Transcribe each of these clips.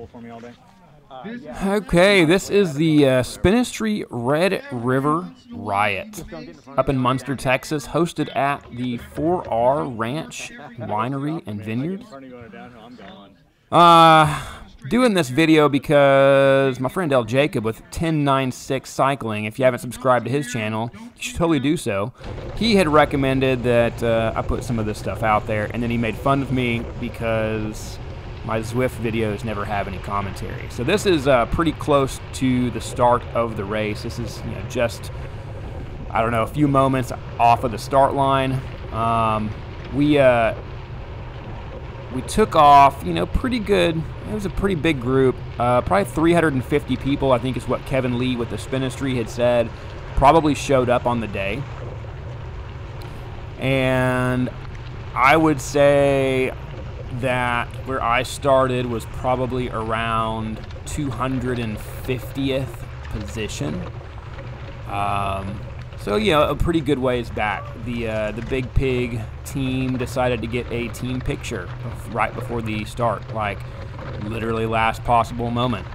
pull for me all day? Okay, this is the Spinistry Red River Riot up in Munster, Texas, hosted at the 4R Ranch Winery and Vineyard. Doing this video because my friend L. Jacob with 1096 Cycling, if you haven't subscribed to his channel, you should totally do so. He had recommended that I put some of this stuff out there, and then he made fun of me because my Zwift videos never have any commentary. So this is pretty close to the start of the race. This is just, I don't know, a few moments off of the start line. We took off, pretty good. It was a pretty big group, probably 350 people, I think is what Kevin Lee with the Spinistry had said, probably showed up on the day. And I would say that where I started was probably around 250th position. So a pretty good ways back. The Big Pig team decided to get a team picture right before the start, like literally last possible moment.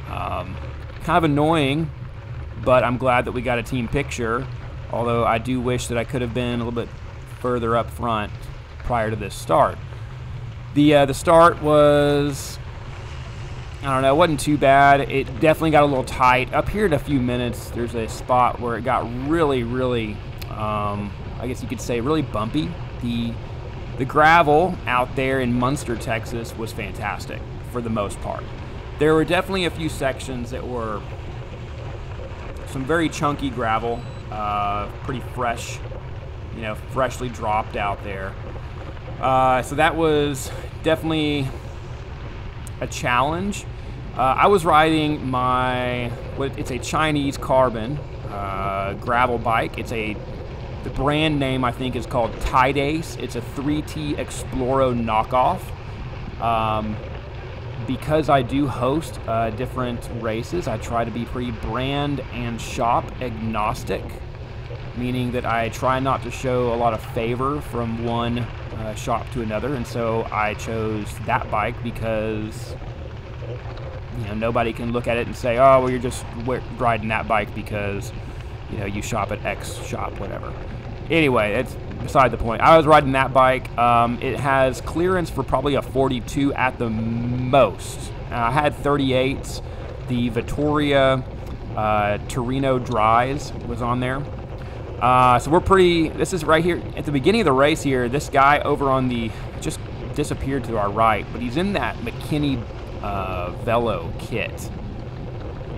Kind of annoying, but I'm glad that we got a team picture, although I do wish that I could have been a little bit further up front prior to this start. The start was, I don't know, it wasn't too bad. It definitely got a little tight. Up here in a few minutes, there's a spot where it got really, really, I guess you could say, really bumpy. The gravel out there in Munster, Texas was fantastic for the most part. There were definitely a few sections that were some very chunky gravel, pretty fresh, freshly dropped out there. So that was definitely a challenge. I was riding it's a Chinese carbon gravel bike. The brand name I think is called Tide Ace. It's a 3T Exploro knockoff. Because I do host different races, I try to be pretty brand and shop agnostic, meaning that I try not to show a lot of favor from one shop to another, and so I chose that bike because nobody can look at it and say, oh, well, you're just riding that bike because you shop at X shop, whatever. Anyway, it's beside the point. I was riding that bike. It has clearance for probably a 42 at the most. I had 38s. The Vittoria Torino Dries was on there. So we're this is right here at the beginning of the race here. This guy over on just disappeared to our right, but he's in that McKinney Velo kit.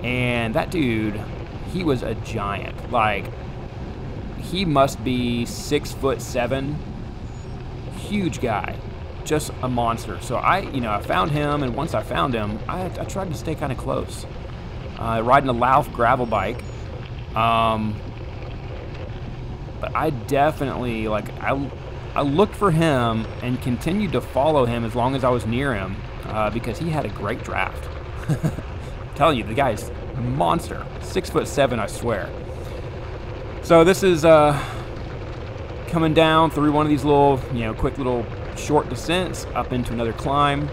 And that dude, he was a giant. Like, he must be 6'7", huge guy, just a monster. So I found him, and once I found him, I tried to stay kind of close. Riding a Lauf gravel bike. But I definitely, I looked for him and continued to follow him as long as I was near him because he had a great draft. I'm telling you, the guy's a monster. 6'7", I swear. So this is coming down through one of these little, quick little short descents up into another climb.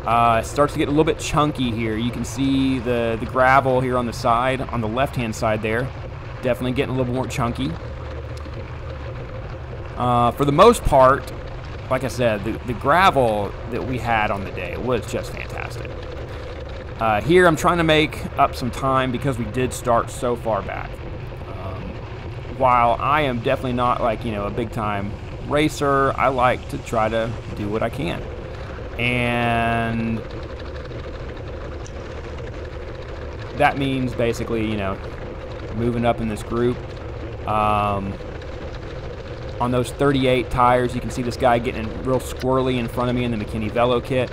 It starts to get a little bit chunky here. You can see the gravel here on the side, on the left-hand side there. Definitely getting a little more chunky. For the most part, like I said, the gravel that we had on the day was just fantastic. Here I'm trying to make up some time because we did start so far back. While I am definitely not a big-time racer, I like to try to do what I can. And that means basically, moving up in this group. On those 38 tires, you can see this guy getting real squirrely in front of me in the McKinney Velo kit.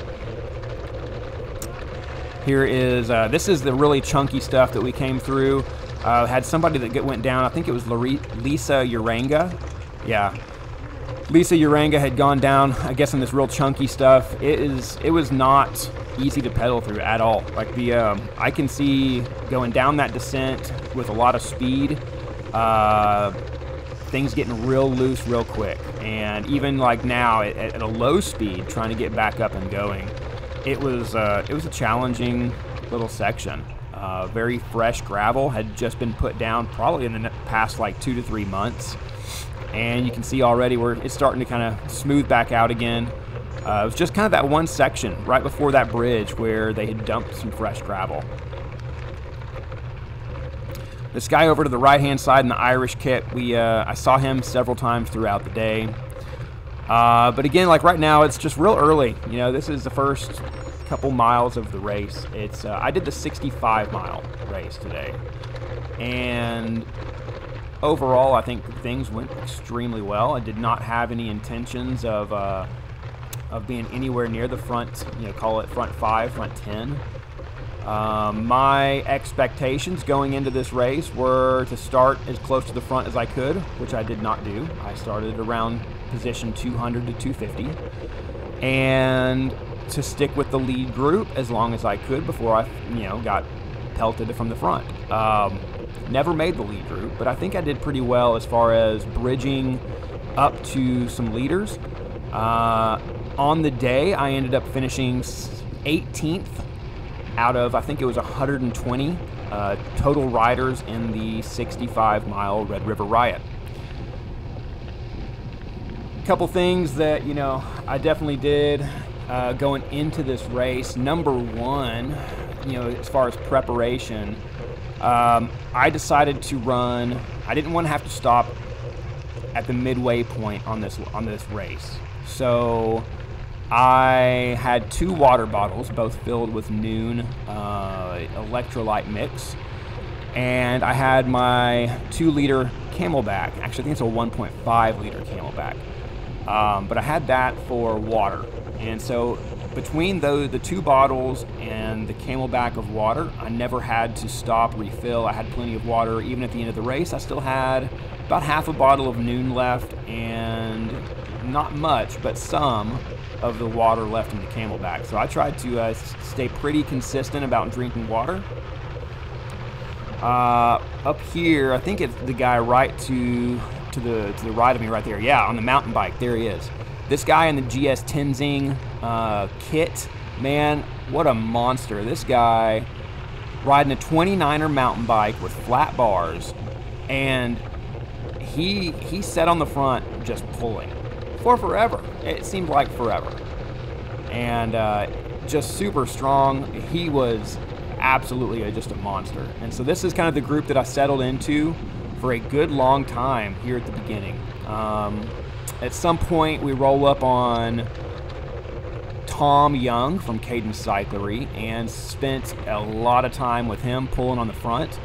Here is, this is the really chunky stuff that we came through. Had somebody that went down, I think it was Lisa Uranga. Yeah. Lisa Uranga had gone down, I guess, in this real chunky stuff. It was not easy to pedal through at all. Like I can see going down that descent with a lot of speed, things getting real loose real quick. And even like now at a low speed, trying to get back up and going, it was a challenging little section. Very fresh gravel had just been put down probably in the past like 2 to 3 months, and you can see already where it's starting to kind of smooth back out again. It was just kind of that one section right before that bridge where they had dumped some fresh gravel. This guy over to the right-hand side in the Irish kit, I saw him several times throughout the day. But again, like right now, it's just real early. You know, this is the first couple miles of the race. It's I did the 65-mile race today, and overall, I think things went extremely well. I did not have any intentions of being anywhere near the front, you know, call it front 5, front 10. My expectations going into this race were to start as close to the front as I could, which I did not do. I started around position 200 to 250, and to stick with the lead group as long as I could before I, you know, got pelted from the front. Never made the lead group, but I think I did pretty well as far as bridging up to some leaders. On the day, I ended up finishing 18th out of, I think it was 120 total riders in the 65-mile Red River Riot. A couple things that, you know, I definitely did going into this race. Number one, you know, as far as preparation, I decided to run. I didn't want to have to stop at the midway point on this race, so I had 2 water bottles, both filled with Noon electrolyte mix, and I had my 2-liter Camelback. Actually, I think it's a 1.5-liter Camelback, but I had that for water. And so between the 2 bottles and the Camelback of water, I never had to stop, refill. I had plenty of water. Even at the end of the race, I still had about half a bottle of Noon left, and not much, but some of the water left in the Camelback. So I tried to stay pretty consistent about drinking water. Up here, I think it's the guy right to the right of me right there. Yeah, on the mountain bike, there he is. This guy in the GS Tenzing kit, man, what a monster. This guy riding a 29er mountain bike with flat bars, and he sat on the front just pulling for forever. It seemed like forever. And just super strong. He was absolutely just a monster. And so this is kind of the group that I settled into for a good long time here at the beginning. At some point, we roll up on Tom Young from Cadence Cyclery and spent a lot of time with him pulling on the front.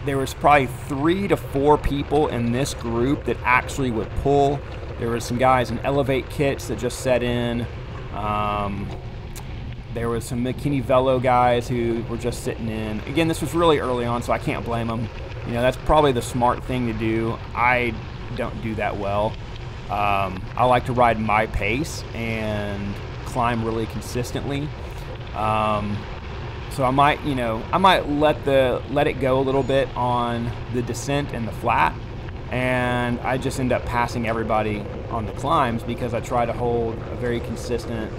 There was probably 3 to 4 people in this group that actually would pull. There were some guys in Elevate kits that just set in. There was some McKinney Velo guys who were just sitting in. Again, this was really early on, so I can't blame them. You know, that's probably the smart thing to do. I don't do that well. I like to ride my pace and climb really consistently. So I might, you know, let it go a little bit on the descent and the flat, and I just end up passing everybody on the climbs because I try to hold a very consistent,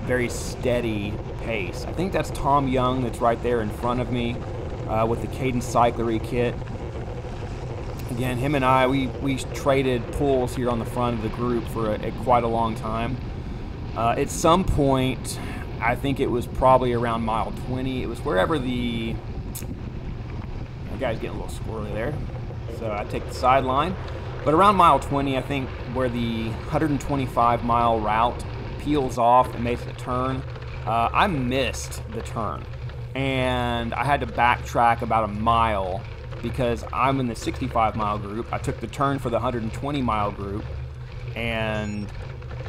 very steady pace. I think that's Tom Young that's right there in front of me with the Cadence Cyclery kit. Again, him and I, we traded pulls here on the front of the group for quite a long time. At some point, I think it was probably around mile 20. It was wherever the guy's getting a little squirrely there. So I take the sideline. But around mile 20, I think, where the 125-mile route peels off and makes a turn, I missed the turn. And I had to backtrack about a mile because I'm in the 65-mile group. I took the turn for the 120-mile group, and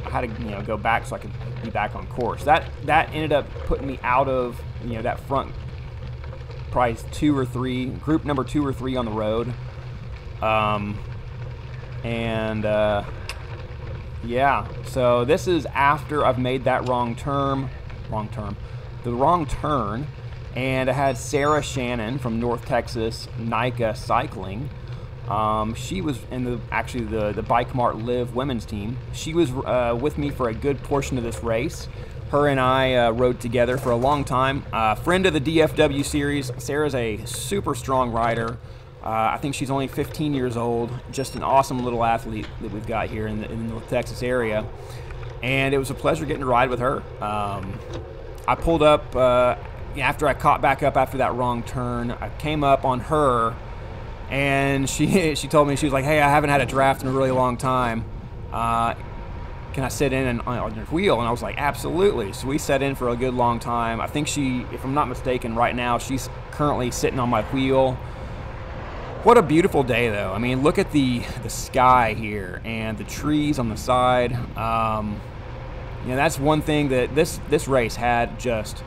I had to, you know, go back so I could be back on course. That ended up putting me out of, you know, that front probably 2 or 3, group number 2 or 3 on the road. Yeah, so this is after I've made that the wrong turn, and I had Sarah Shannon from North Texas NICA Cycling She was in the Bike Mart Live women's team. She was with me for a good portion of this race. Her and I rode together for a long time. Friend of the DFW series. Sarah's a super strong rider. I think she's only 15 years old. Just an awesome little athlete that we've got here in the Texas area. And it was a pleasure getting to ride with her. I pulled up after I caught back up after that wrong turn. I came up on her, and she told me, she was like, "Hey, I haven't had a draft in a really long time. Can I sit in on your wheel?" And I was like, "Absolutely." So we sat in for a good long time. I think she, if I'm not mistaken, right now she's currently sitting on my wheel. What a beautiful day, though. I mean, look at the sky here and the trees on the side. You know, that's one thing that this race had, just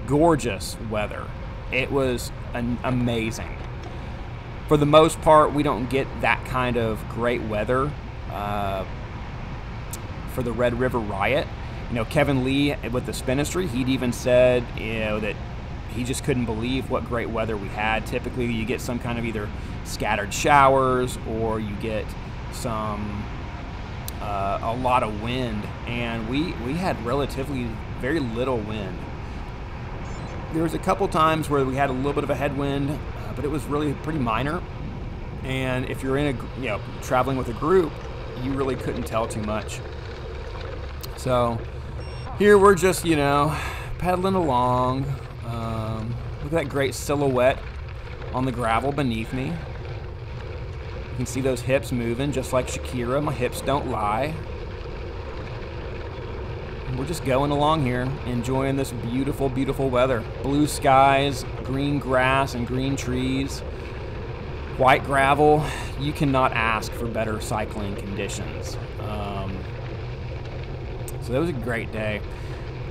gorgeous weather. It was amazing. For the most part, we don't get that kind of great weather for the Red River Riot. You know, Kevin Lee with the Spinistry, he'd even said, you know, that he just couldn't believe what great weather we had. Typically, you get some kind of either scattered showers or you get some a lot of wind, and we had relatively very little wind. There was a couple times where we had a little bit of a headwind, but it was really pretty minor. And if you're in traveling with a group, you really couldn't tell too much. So here we're just, you know, pedaling along. Look at that great silhouette on the gravel beneath me. You can see those hips moving just like Shakira. My hips don't lie. We're just going along here, enjoying this beautiful, beautiful weather. Blue skies, green grass, and green trees. White gravel. You cannot ask for better cycling conditions. So that was a great day.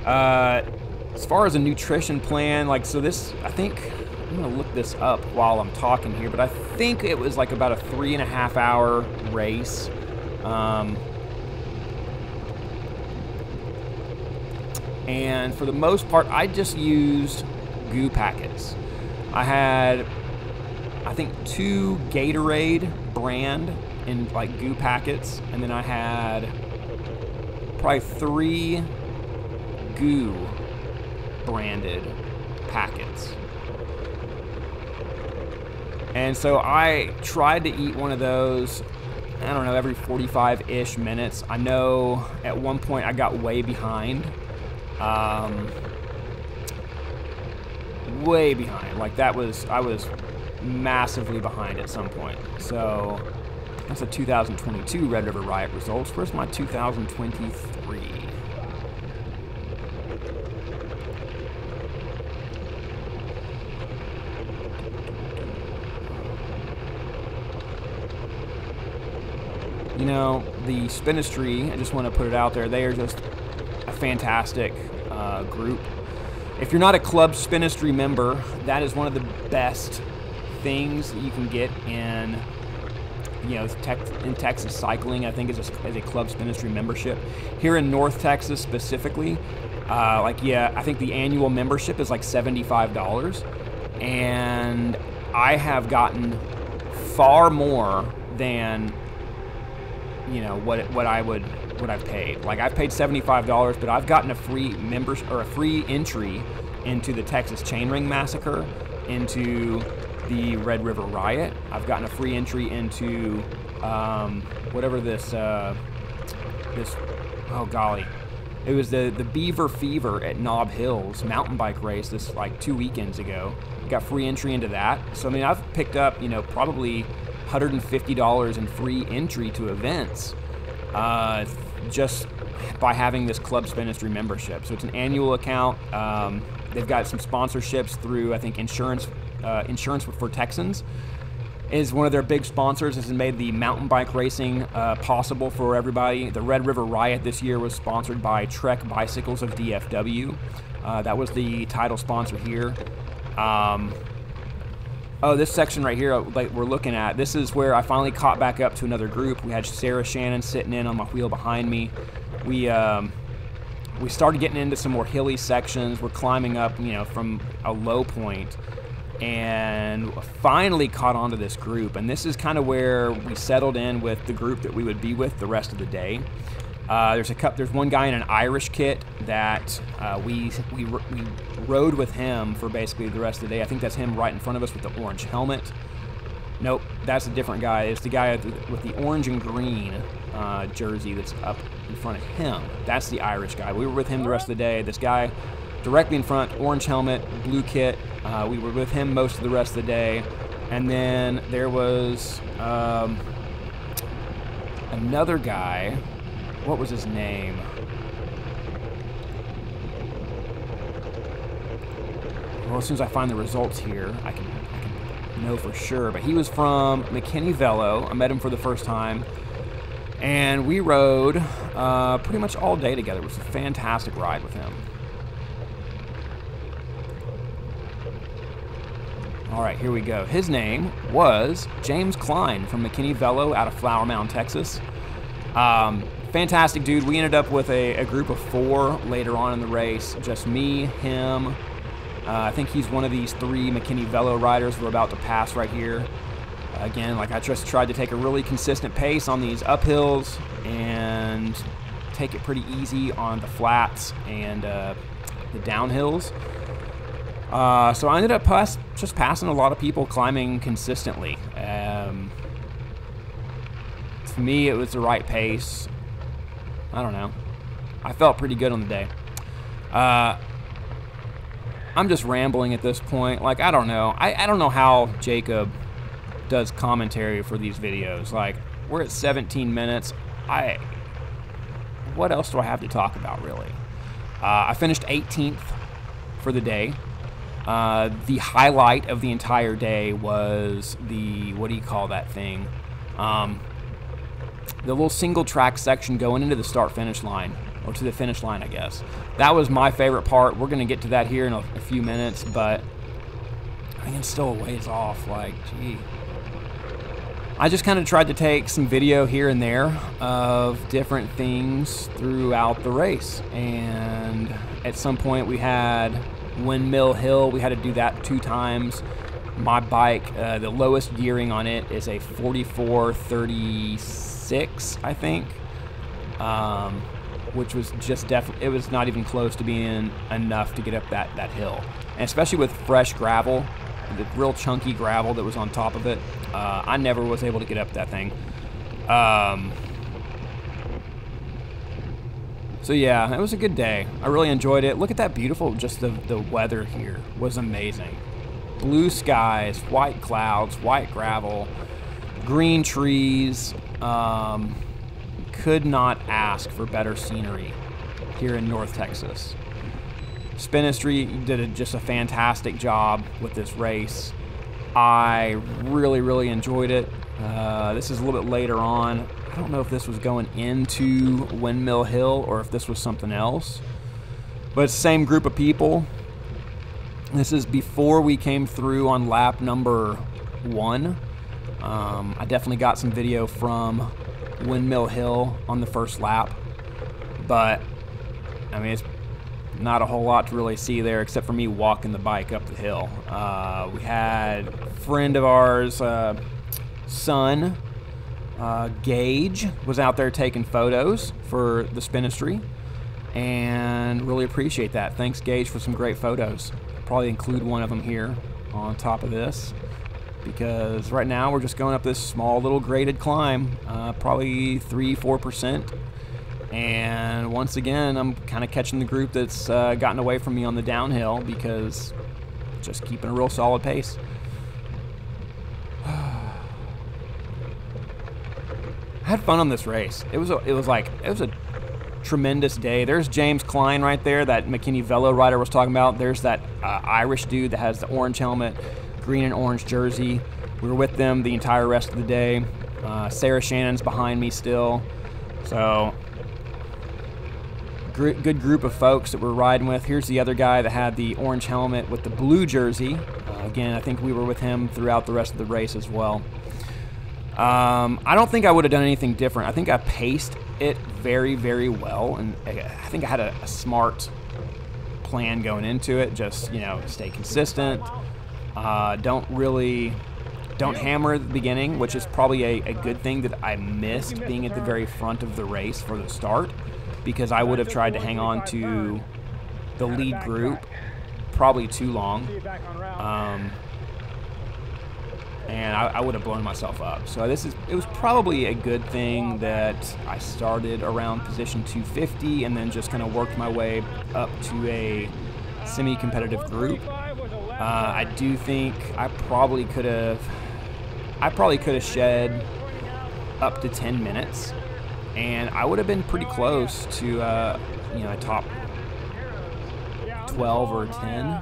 As far as a nutrition plan, like, so this, I think, I'm gonna look this up while I'm talking here, but I think it was like about a 3.5 hour race. And for the most part, I just used goo packets. I had, I think, 2 Gatorade brand in like goo packets, and then I had probably 3 goo branded packets. And so I tried to eat one of those, I don't know, every 45-ish minutes. I know at one point I got way behind. Way behind. Like I was massively behind at some point. So that's the 2022 Red River Riot results. Where's my 2023? You know, the Spinistry, I just want to put it out there, they are just a fantastic group. If you're not a Club Spinistry member, that is one of the best things that you can get in, you know, in Texas cycling. I think is a Club Spinistry membership. Here in North Texas specifically, I think the annual membership is like $75, and I have gotten far more than, you know, what I've paid. Like, I've paid $75, but I've gotten a free a free entry into the Texas Chainring Massacre, into the Red River Riot. I've gotten a free entry into whatever this oh golly, it was the Beaver Fever at Nob Hills mountain bike race this like 2 weekends ago. Got free entry into that. So I mean, I've picked up, you know, probably $150 in free entry to events just by having this Club Spinistry membership. So it's an annual account. They've got some sponsorships through, I think, Insurance for Texans is one of their big sponsors. This has made the mountain bike racing possible for everybody. The Red River Riot this year was sponsored by Trek Bicycles of DFW. That was the title sponsor here. Oh, this section right here, like we're looking at, this is where I finally caught back up to another group. We had Sarah Shannon sitting in on my wheel behind me. We started getting into some more hilly sections. We're climbing up, you know, from a low point. and finally caught on to this group. And this is kind of where we settled in with the group that we would be with the rest of the day. There's one guy in an Irish kit that we rode with him for basically the rest of the day. I think that's him right in front of us with the orange helmet. Nope, that's a different guy. It's the guy with the orange and green jersey that's up in front of him. That's the Irish guy. We were with him the rest of the day. This guy directly in front, orange helmet, blue kit. We were with him most of the rest of the day. And then there was another guy. What was his name? Well, as soon as I find the results here, I can know for sure. But he was from McKinney Velo. I met him for the first time. And we rode pretty much all day together. It was a fantastic ride with him. All right, here we go. His name was James Klein from McKinney Velo out of Flower Mound, Texas. Fantastic dude. We ended up with a group of 4 later on in the race. Just me, him. I think he's one of these 3 McKinney Velo riders we're about to pass right here. Again, like I just tried to take a really consistent pace on these uphills and take it pretty easy on the flats and the downhills. So I ended up just passing a lot of people climbing consistently. For me, it was the right pace. I don't know. I felt pretty good on the day. I'm just rambling at this point. Like, I don't know. I don't know how Jacob does commentary for these videos. Like, we're at 17 minutes. What else do I have to talk about, really? I finished 18th for the day. The highlight of the entire day was the, what do you call that thing? The little single track section going into the start-finish line, or to the finish line, I guess. That was my favorite part. We're going to get to that here in a few minutes, but I mean, it's still a ways off. Like, gee. I just kind of tried to take some video here and there of different things throughout the race. And at some point we had Windmill Hill. We had to do that 2 times. My bike, the lowest gearing on it is a 4436, I think, which was just definitely, it was not even close to being enough to get up that hill. And especially with fresh gravel, the real chunky gravel that was on top of it, I never was able to get up that thing. So yeah, it was a good day. I really enjoyed it. Look at that beautiful, just the weather here was amazing. Blue skies, white clouds, white gravel, green trees. Could not ask for better scenery here in North Texas. Spinistry did just a fantastic job with this race. I really, really enjoyed it. This is a little bit later on. I don't know if this was going into Windmill Hill or if this was something else. But it's the same group of people. This is before we came through on lap number 1. I definitely got some video from Windmill Hill on the first lap. But, I mean, it's not a whole lot to really see there except for me walking the bike up the hill. We had a friend of ours, son, Gage, was out there taking photos for the Spinistry, and really appreciate that. Thanks, Gage, for some great photos. Probably include one of them here on top of this, because right now we're just going up this small little graded climb, probably 3-4%. And once again, I'm kind of catching the group that's gotten away from me on the downhill, because just keeping a real solid pace. I had fun on this race. It was a tremendous day. There's James Klein right there, that McKinney Velo rider was talking about. There's that Irish dude that has the orange helmet, green and orange jersey. We were with them the entire rest of the day. Sarah Shannon's behind me still. So, good group of folks that we're riding with. Here's the other guy that had the orange helmet with the blue jersey. Again, I think we were with him throughout the rest of the race as well. I don't think I would have done anything different. I think I paced it very, very well, and I think I had a smart plan going into it. Just, you know, stay consistent, Don't hammer at the beginning, which is probably a good thing that I missed being at the very front of the race for the start, because I would have tried to hang on to the lead group probably too long, and I would have blown myself up. So it was probably a good thing that I started around position 250 and then just kind of worked my way up to a semi-competitive group. I do think I probably could have shed up to 10 minutes, and I would have been pretty close to a top 12 or 10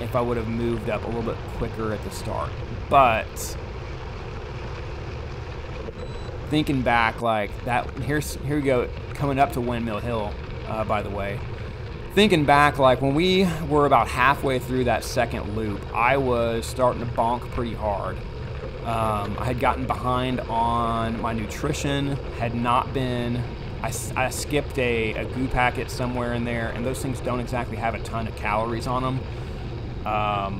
if I would have moved up a little bit quicker at the start. But thinking back, like that, here we go, coming up to Windmill Hill, by the way. Thinking back, like when we were about halfway through that second loop, I was starting to bonk pretty hard. I had gotten behind on my nutrition, had not been, I skipped a goo packet somewhere in there, and those things don't exactly have a ton of calories on them. I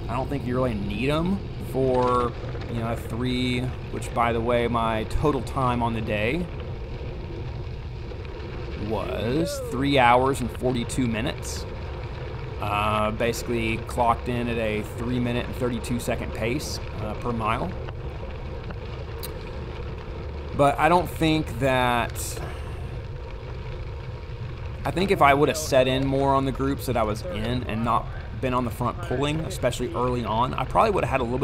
don't think you really need them for, a 3, which, by the way, my total time on the day was 3 hours and 42 minutes. Basically clocked in at a 3-minute and 32-second pace per mile. But I don't think that... I think if I would have set in more on the groups that I was in and not been on the front pulling, especially early on, I probably would have had a little bit